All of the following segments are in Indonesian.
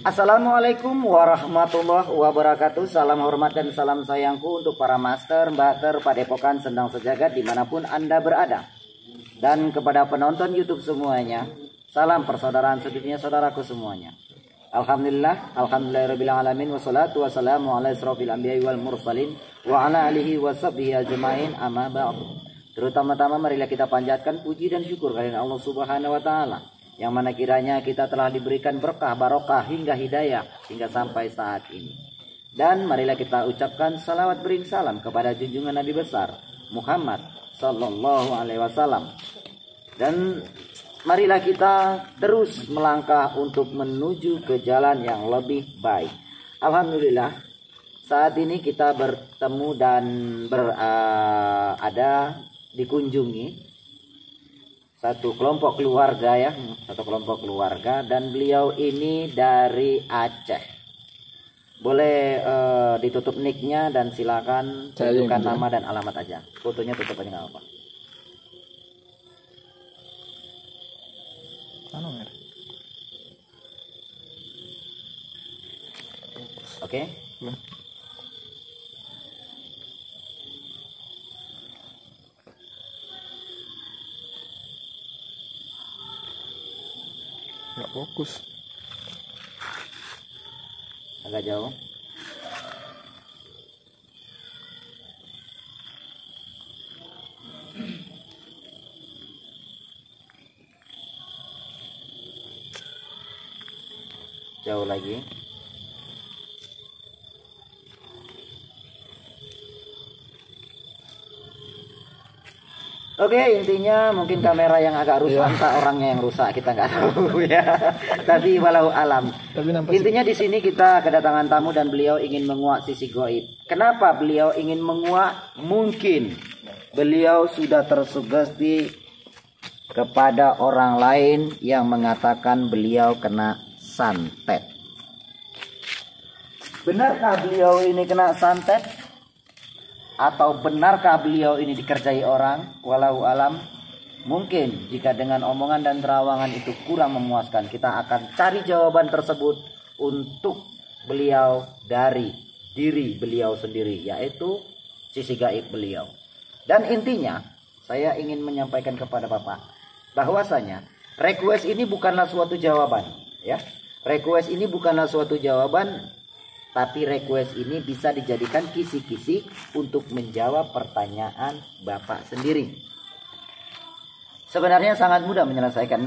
Assalamualaikum warahmatullahi wabarakatuh. Salam hormat dan salam sayangku untuk para master, mbakter, padepokan, sendang sejagat dimanapun Anda berada. Dan kepada penonton YouTube semuanya, salam persaudaraan sedunia saudaraku semuanya. Alhamdulillahirabbil alamin, wassalatu wassalamu ala asrofil anbiya'i wal mursalin wa ala alihi washabbihi ajmain, amma ba'du. Terutama-tama marilah kita panjatkan puji dan syukur kepada Allah Subhanahu wa taala, yang mana kiranya kita telah diberikan berkah, barokah hingga hidayah hingga sampai saat ini. Dan marilah kita ucapkan salawat bering salam kepada junjungan Nabi besar Muhammad sallallahu alaihi wasallam. Dan marilah kita terus melangkah untuk menuju ke jalan yang lebih baik. Alhamdulillah, saat ini kita bertemu dan berada dikunjungi satu kelompok keluarga ya, dan beliau ini dari Aceh. Boleh ditutup nicknya dan silakan tunjukkan nama dan alamat aja. Fotonya tutup aja nggak apa-apa. Oke. Nggak fokus, agak jauh. Jauh lagi. Oke, intinya mungkin kamera yang agak rusak, entah orangnya yang rusak, kita nggak tahu ya. Tapi walau alam. Intinya di sini kita kedatangan tamu dan beliau ingin menguak sisi goib. Kenapa beliau ingin menguak? Mungkin beliau sudah tersugesti kepada orang lain yang mengatakan beliau kena santet. Benarkah beliau ini kena santet? Atau benarkah beliau ini dikerjai orang? Walau alam. Mungkin jika dengan omongan dan terawangan itu kurang memuaskan, kita akan cari jawaban tersebut untuk beliau dari diri beliau sendiri, yaitu sisi gaib beliau. Dan intinya saya ingin menyampaikan kepada Bapak bahwasanya request ini bukanlah suatu jawaban ya. Request ini bukanlah suatu jawaban, tapi request ini bisa dijadikan kisi-kisi untuk menjawab pertanyaan Bapak sendiri. Sebenarnya sangat mudah menyelesaikan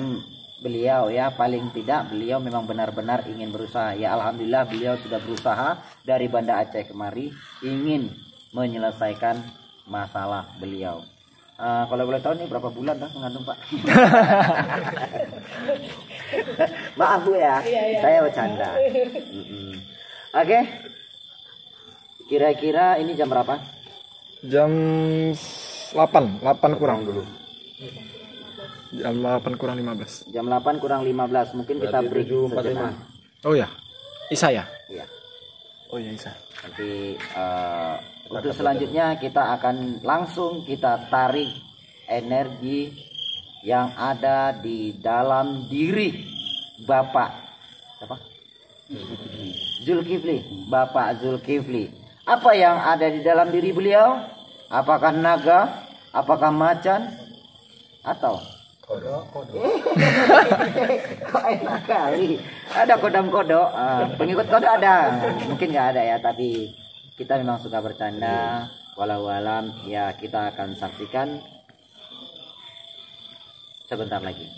beliau ya. Paling tidak beliau memang benar-benar ingin berusaha. Ya alhamdulillah beliau sudah berusaha dari Banda Aceh kemari ingin menyelesaikan masalah beliau. Kalau boleh tahu nih berapa bulan dah mengandung Pak? Maaf Bu ya, saya bercanda. Oke, kira-kira ini jam berapa? Jam 8 kurang dulu. Jam 8 kurang 15. Jam 8 kurang 15, mungkin kita break sejenak. Oh ya, Isa ya? Iya. Oh ya Isa. Nanti untuk selanjutnya kita akan langsung kita tarik energi yang ada di dalam diri Bapak. Apa? Zulkifli, Bapak Zulkifli. Apa yang ada di dalam diri beliau? Apakah naga? Apakah macan? Atau kodok? Kok enak kali. Ada kodam-kodok. Pengikut kodok ada. Mungkin nggak ada ya, tapi kita memang suka bercanda. Walau alam ya, kita akan saksikan sebentar lagi.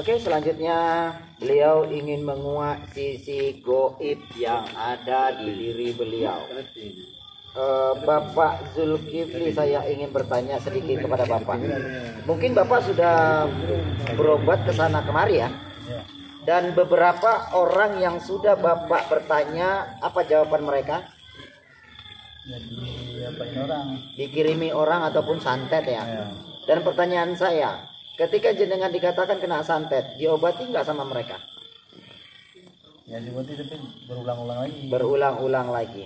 Oke, selanjutnya beliau ingin menguak sisi goib yang ada di diri beliau. Bapak Zulkifli, saya ingin bertanya sedikit kepada Bapak. Mungkin Bapak sudah berobat ke sana kemari ya? Dan beberapa orang yang sudah Bapak bertanya, apa jawaban mereka? Dikirimi orang ataupun santet ya. Dan pertanyaan saya, ketika jenengan dikatakan kena santet, diobati nggak sama mereka? Ya diobati tapi berulang-ulang lagi. Berulang-ulang lagi.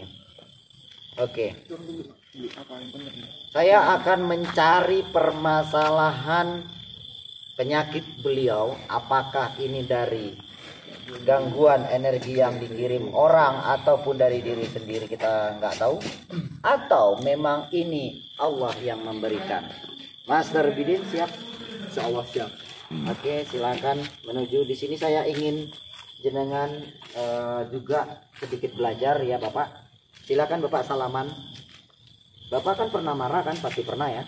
Oke. Saya akan mencari permasalahan penyakit beliau. Apakah ini dari gangguan energi yang dikirim orang ataupun dari diri sendiri, kita nggak tahu. Atau memang ini Allah yang memberikan. Master Bidin siap? Insyaallah siap. Oke, silakan menuju. Di sini saya ingin jenengan juga sedikit belajar ya Bapak. Silakan Bapak salaman. Bapak kan pernah marah kan? Pasti pernah ya.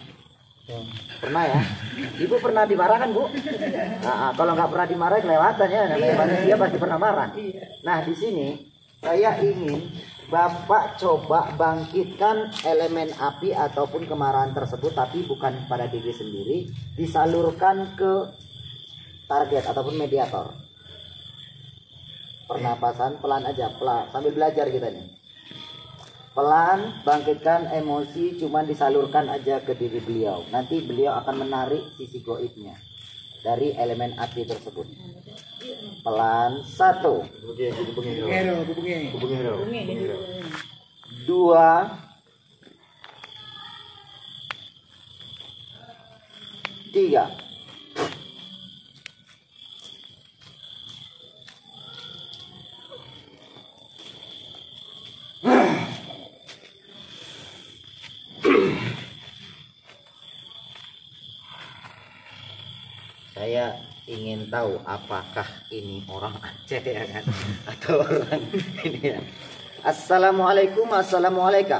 Pernah ya. Ibu pernah dimarah kan Bu? Nah, kalau nggak pernah dimarah kelewatan ya. Namanya manusia pasti pernah marah. Nah di sini saya ingin Bapak coba bangkitkan elemen api ataupun kemarahan tersebut, tapi bukan pada diri sendiri, disalurkan ke target ataupun mediator. Pernapasan pelan aja, pelan, sambil belajar kita nih. Pelan, bangkitkan emosi, cuman disalurkan aja ke diri beliau. Nanti beliau akan menarik sisi goibnya dari elemen api tersebut. Pelan, 1, 2, 3. Saya ingin tahu apakah ini orang Aceh ya kan atau orang ini ya. Assalamualaikum, assalamualaikum.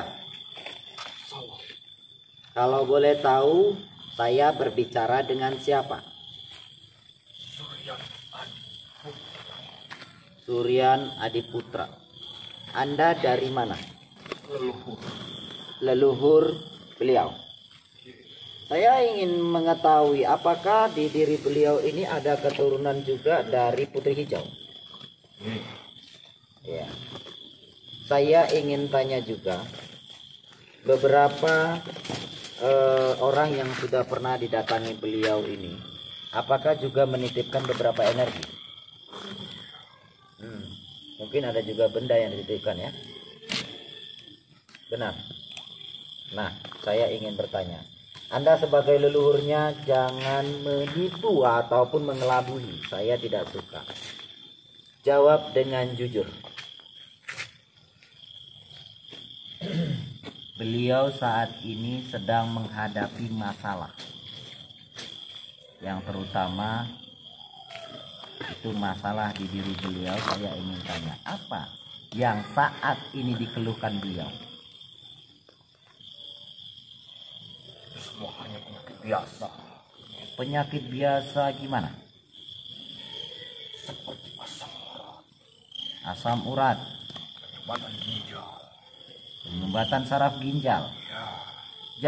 Kalau boleh tahu saya berbicara dengan siapa? Suryan Adiputra. Anda dari mana? Leluhur beliau. Saya ingin mengetahui apakah di diri beliau ini ada keturunan juga dari Putri Hijau. Ya. Saya ingin tanya juga beberapa orang yang sudah pernah didatangi beliau ini, apakah juga menitipkan beberapa energi? Mungkin ada juga benda yang dititipkan ya. Benar. Nah, saya ingin bertanya. Anda sebagai leluhurnya jangan menipu ataupun mengelabui. Saya tidak suka. Jawab dengan jujur. Beliau saat ini sedang menghadapi masalah. Yang terutama itu masalah di diri beliau. Saya ingin tanya, apa yang saat ini dikeluhkan beliau? Semua hanya penyakit biasa. Penyakit biasa gimana? Seperti asam urat, Asam urat, badan ginjal. penyumbatan saraf ginjal. Ya,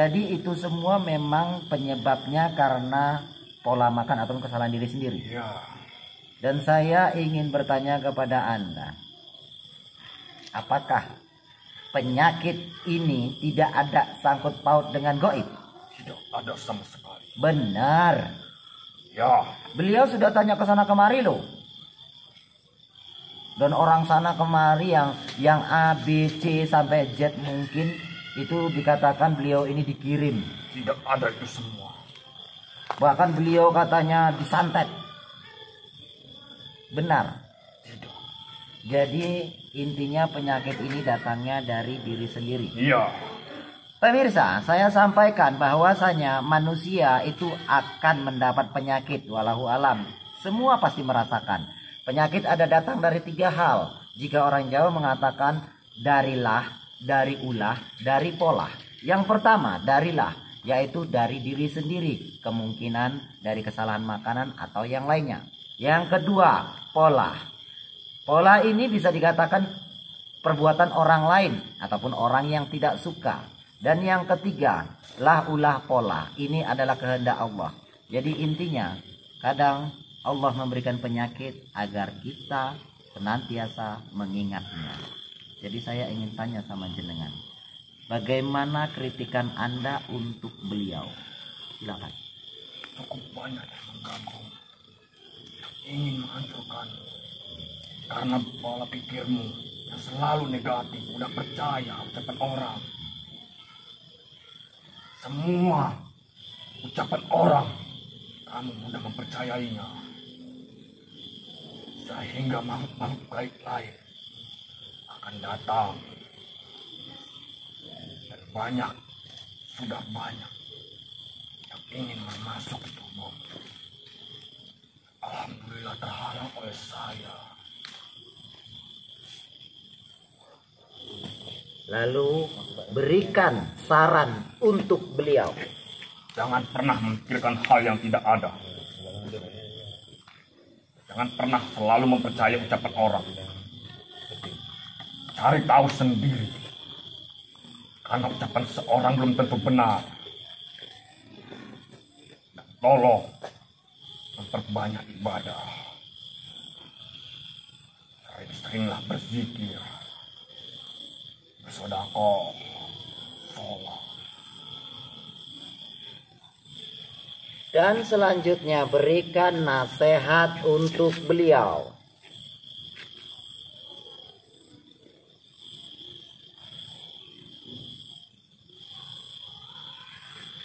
Jadi itu semua memang penyebabnya karena pola makan atau kesalahan diri sendiri. ya. Dan saya ingin bertanya kepada Anda, apakah penyakit ini tidak ada sangkut paut dengan goib? Tidak ada sama sekali. Benar. Ya, Beliau sudah tanya ke sana kemari loh. Dan orang sana kemari yang A, B, C sampai Z mungkin itu dikatakan beliau ini dikirim. tidak ada itu semua. Bahkan beliau katanya disantet. Benar. Tidak. Jadi intinya penyakit ini datangnya dari diri sendiri. Iya. Pemirsa, saya sampaikan bahwasanya manusia itu akan mendapat penyakit, walahu alam. Semua pasti merasakan. Penyakit ada datang dari 3 hal. Jika orang Jawa mengatakan darilah, dari ulah, dari pola. Yang pertama, darilah, yaitu dari diri sendiri. Kemungkinan dari kesalahan makanan atau yang lainnya. Yang kedua, pola. Pola ini bisa dikatakan perbuatan orang lain ataupun orang yang tidak suka. Dan yang ketiga, ulah pola. Ini adalah kehendak Allah. Jadi intinya, kadang Allah memberikan penyakit agar kita senantiasa mengingatnya. Jadi saya ingin tanya sama jenengan, bagaimana kritikan Anda untuk beliau? Silakan. Cukup banyak yang mengganggu, yang ingin menghancurkan. Karena pola pikirmu yang selalu negatif, mudah percaya ucapan orang. Semua ucapan orang, kamu mudah mempercayainya. Sehingga makhluk-makhluk gaib lain akan datang. Dan sudah banyak yang ingin masuk ke tubuh. Alhamdulillah terhalang oleh saya. Lalu berikan saran untuk beliau. Jangan pernah memikirkan hal yang tidak ada. Jangan pernah selalu mempercayai ucapan orang. Cari tahu sendiri. Karena ucapan seorang belum tentu benar. Dan tolong memperbanyak ibadah. Sering-seringlah berzikir, bersedekah, sholat. Dan selanjutnya berikan nasihat untuk beliau.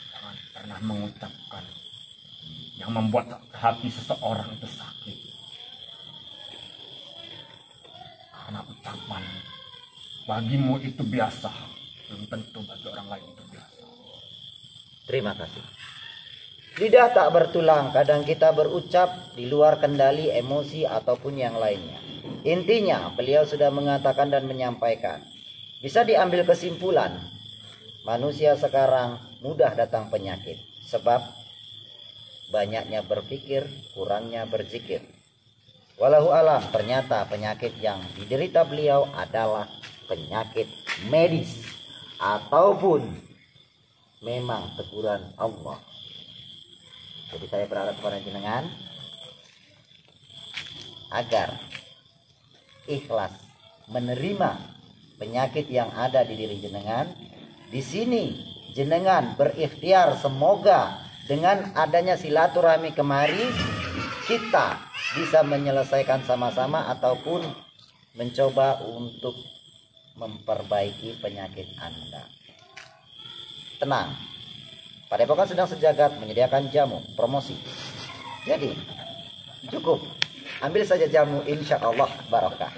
Jangan pernah mengucapkan yang membuat hati seseorang itu sakit. Karena ucapan bagimu itu biasa, belum tentu bagi orang lain itu biasa. Terima kasih. Lidah tak bertulang, kadang kita berucap di luar kendali emosi ataupun yang lainnya. Intinya, beliau sudah mengatakan dan menyampaikan. Bisa diambil kesimpulan, manusia sekarang mudah datang penyakit. Sebab banyaknya berpikir, kurangnya berzikir. Walau alam, ternyata penyakit yang diderita beliau adalah penyakit medis. Ataupun memang teguran Allah. Jadi saya berharap kepada jenengan agar ikhlas menerima penyakit yang ada di diri jenengan. Di sini jenengan berikhtiar, semoga dengan adanya silaturahmi kemari kita bisa menyelesaikan sama-sama ataupun mencoba untuk memperbaiki penyakit Anda. Tenang, Padepokan Sedang Sejagat menyediakan jamu promosi. Jadi cukup ambil saja jamu, insya Allah barokah.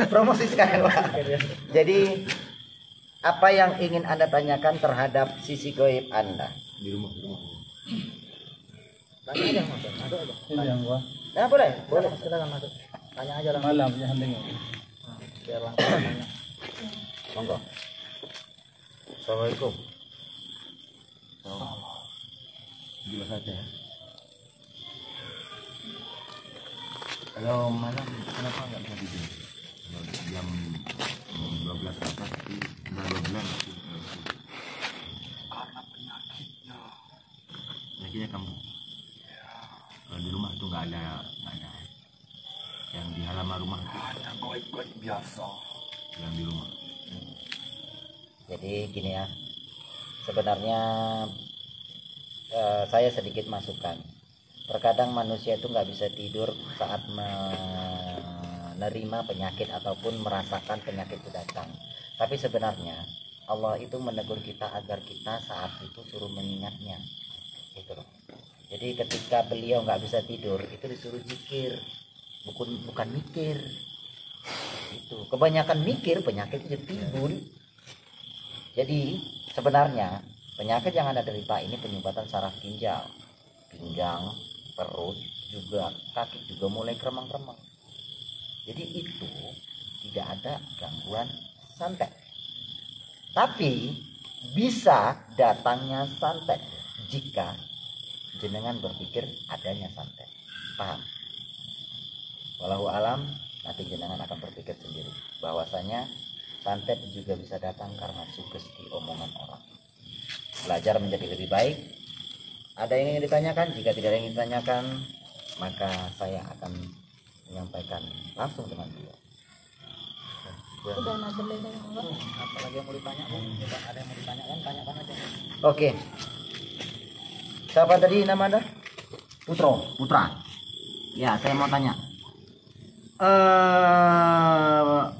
Promosi sekali Pak. Jadi apa yang ingin Anda tanyakan terhadap sisi goib Anda? Di rumah. Tanya aja Mas. Masuk aja. Ini yang gua. Nah, boleh silakan masuk. Tanya aja langsung. Malam ya handeng. Biar langsung tanya. Monggo. Assalamualaikum. Gila saja ya. Kalau malam Kenapa nggak bisa tidur? Kalau jam 12 ke atas itu udah 12 Karena penyakitnya. Penyakitnya kamu. Kalau di rumah tuh nggak ada. Yang di halaman rumah itu Hanya goib-goib biasa. yang di rumah. jadi gini ya. Sebenarnya saya sedikit masukan. Terkadang manusia itu nggak bisa tidur saat menerima penyakit ataupun merasakan penyakit itu datang. Tapi sebenarnya Allah itu menegur kita agar kita saat itu suruh mengingatnya. Gitu loh. Jadi ketika beliau nggak bisa tidur itu disuruh zikir, bukan mikir. Itu kebanyakan mikir penyakit itu timbul. Jadi sebenarnya penyakit yang Anda derita ini penyumbatan saraf ginjal, pinggang, perut, juga kaki juga mulai kremang-kremang. Jadi itu tidak ada gangguan santet. Tapi bisa datangnya santet jika jenengan berpikir adanya santet. Paham? Walau alam, nanti jenengan akan berpikir sendiri bahwasanya santet juga bisa datang karena sugesti omongan orang. Belajar menjadi lebih baik. Ada yang ingin ditanyakan? Jika tidak ada yang ingin ditanyakan, maka saya akan menyampaikan langsung dengan beliau. Apalagi yang mau ditanya? Ada yang mau ditanyakan? Tanyakan aja. Oke. Siapa tadi nama Anda? Putra. Ya, saya mau tanya.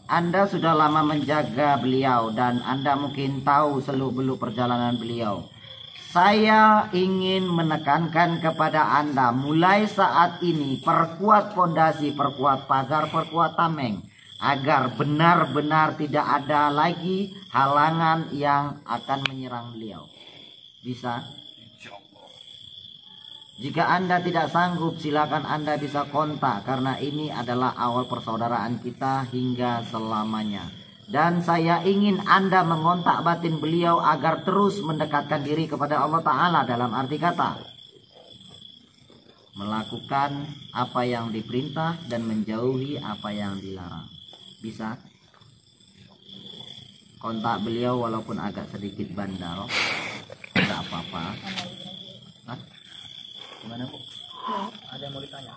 Anda sudah lama menjaga beliau dan Anda mungkin tahu seluk-beluk perjalanan beliau. Saya ingin menekankan kepada Anda mulai saat ini perkuat fondasi, perkuat pagar, perkuat tameng agar benar-benar tidak ada lagi halangan yang akan menyerang beliau. Bisa? Jika Anda tidak sanggup, silakan Anda bisa kontak karena ini adalah awal persaudaraan kita hingga selamanya. Dan saya ingin Anda mengontak batin beliau agar terus mendekatkan diri kepada Allah Ta'ala dalam arti kata melakukan apa yang diperintah dan menjauhi apa yang dilarang. Bisa? Kontak beliau walaupun agak sedikit bandar, tidak apa-apa. Hah? Gimana Bu? Ada yang mau ditanya?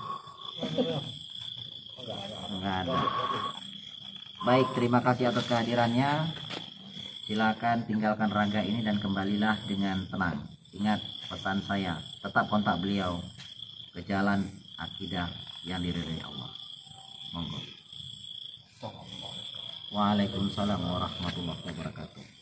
Enggak ada. Baik, terima kasih atas kehadirannya. Silakan tinggalkan raga ini dan kembalilah dengan tenang. Ingat pesan saya, tetap kontak beliau ke jalan akidah yang diridhai Allah. Monggo. Waalaikumsalam warahmatullahi wabarakatuh.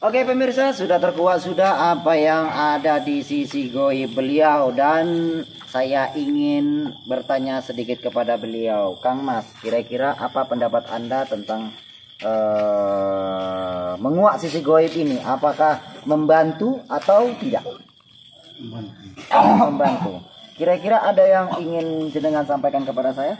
Oke pemirsa, sudah terkuat sudah apa yang ada di sisi goib beliau. Dan saya ingin bertanya sedikit kepada beliau. Kang Mas, kira-kira apa pendapat Anda tentang menguak sisi goib ini? Apakah membantu atau tidak? Membantu. Kira-kira ada yang ingin jenengan sampaikan kepada saya?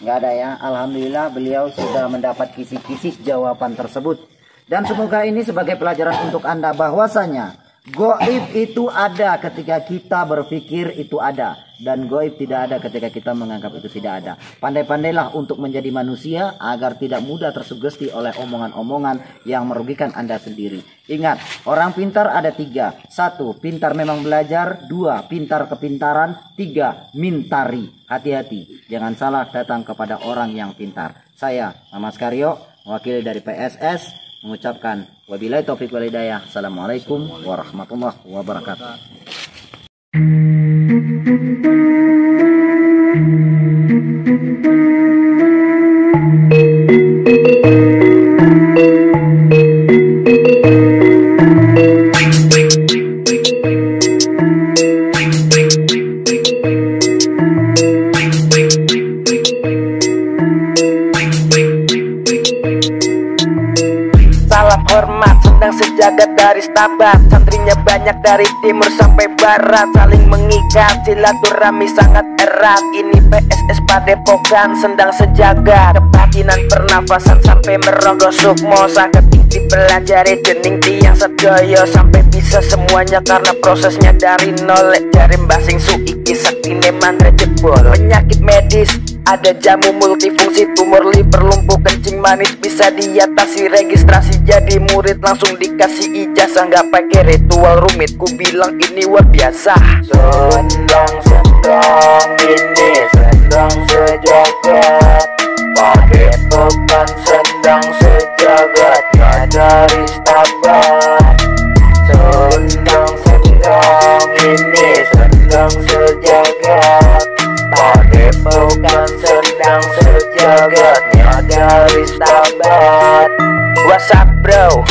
Nggak ada ya. Alhamdulillah beliau sudah mendapat kisi-kisi jawaban tersebut. Dan semoga ini sebagai pelajaran untuk Anda bahwasanya goib itu ada ketika kita berpikir itu ada. Dan goib tidak ada ketika kita menganggap itu tidak ada. Pandai-pandailah untuk menjadi manusia agar tidak mudah tersugesti oleh omongan-omongan yang merugikan Anda sendiri. Ingat, orang pintar ada 3. 1. Pintar memang belajar. 2. Pintar kepintaran. 3. Mintari. Hati-hati, jangan salah datang kepada orang yang pintar. Saya, Mas Karyo, wakil dari PSS, mengucapkan wabillahi taufiq wal hidayah. Assalamualaikum warahmatullahi wabarakatuh. Sejagat dari Stabat, santrinya banyak dari timur sampai barat, saling mengikat silaturahmi sangat erat. Ini PSS Padepokan Sendang Sejagat, kebatinan pernafasan sampai merogoh sukmo, saketing dipelajari dening tiang sedaya sampai bisa semuanya karena prosesnya dari nol. Jari mbasing suiki saktine mantra jebol, penyakit medis ada jamu multifungsi, tumor liver, lumpuh kencing manis bisa diatasi, registrasi jadi murid langsung dikasih ijazah, nggak pakai ritual rumit, ku bilang ini luar biasa. Sendang ini sendang sejagat, Padepokan Sendang Sejagat ya dari Stabat. Sendang ini sendang sejagat, Padepokan Sendang Sejagat ya dari Stabat. What's up bro?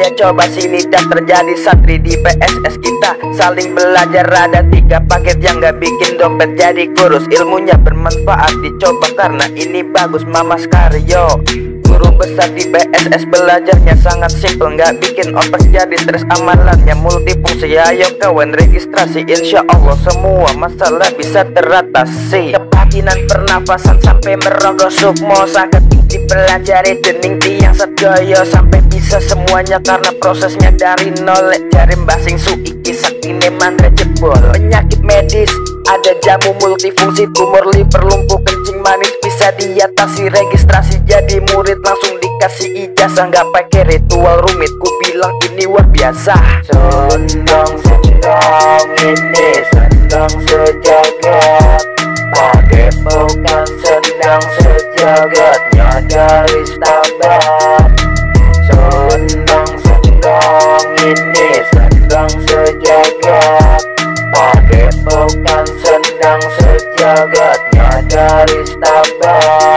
Ayo coba sini dah terjadi santri di PSS kita. Saling belajar, ada 3 paket yang gak bikin dompet jadi kurus. Ilmunya bermanfaat, dicoba karena ini bagus. Mama Skaryo, guru besar di PSS, belajarnya sangat simpel, gak bikin otak jadi stres. Amalannya multifungsi, ayo kawan registrasi. Insya Allah semua masalah bisa teratasi. Kebatinan pernafasan sampai merogoh sukmo, sangat dipelajari dening tiang sedaya sampai bisa semuanya karena prosesnya dari nol. Jari basing suiki sakine mantra jebol. Penyakit medis, ada jamu multifungsi, tumor liver, lumpuh kencing manis bisa diatasi. Registrasi jadi murid langsung dikasih ijazah, nggak pakai ritual rumit, ku bilang ini luar biasa. Sendang ini sendang sejagat, padepokan sendang sejagatnya garis tabat. Sendang ini sendang sejagat, padepokan sendang sejagatnya garis tabat.